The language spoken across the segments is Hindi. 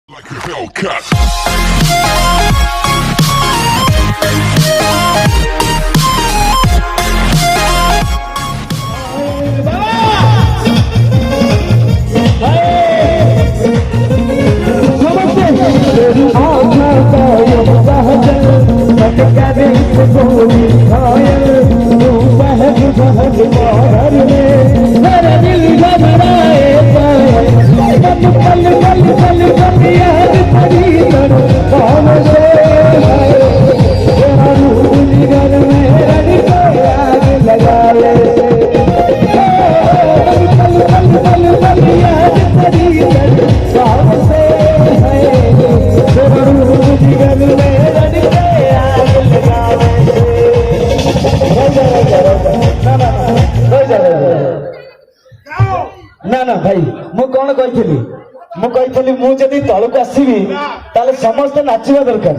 Like a Hellcat. ना ना भाई मु कौन कही मुझे तलक आसबि ताले समस्त नाचवा दरकार।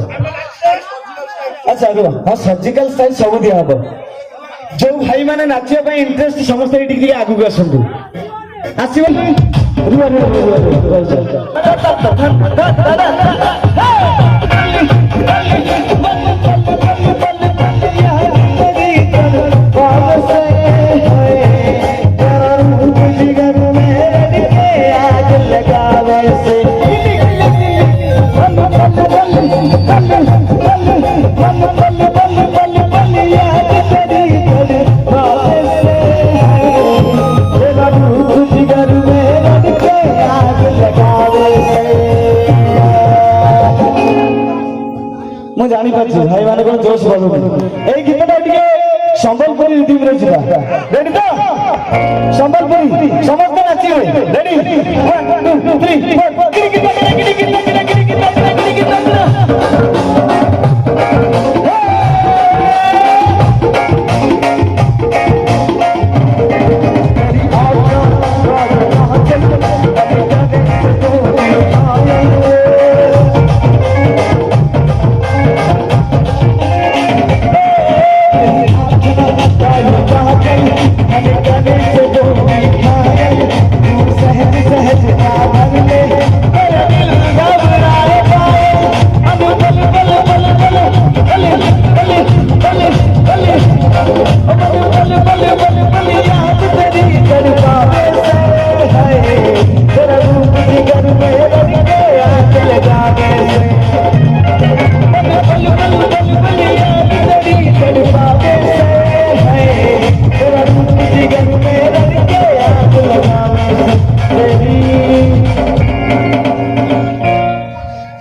अच्छा रुह हाँ सर्जिकल स्टाइल सब दिया हम जो भाई माने नाचवा इंटरेस्ट समस्त ये आगू आसतु ମୁଁ ଜାଣିପାରୁଛି ଭାଇ ମାନଙ୍କର ଜୋଶ ବଢୁନି। ଏଇ ଗୀତଟା ଟିକେ ସମ୍ବଲପୁରୀ ରିଦିମରେ ଯିବା। ରେଡି ତ? ସମ୍ବଲପୁରୀ ସମସ୍ତେ ନାଚିବେ। ରେଡି 1 2 3 4 ଗିରି ଗୀତ ଗିରି ଗୀତ ଗିରି ଗୀତ ଗିରି ଗୀତ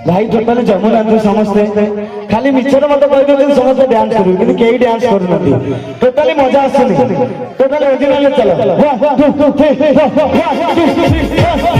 भाई टोटाल जमुना समस्ते खाली मिछर मत कह समस्त डांस करू कि कई डांस करू टोटाली मजा आसुनी टोटाल ओरिजिनल चलो 1 2 3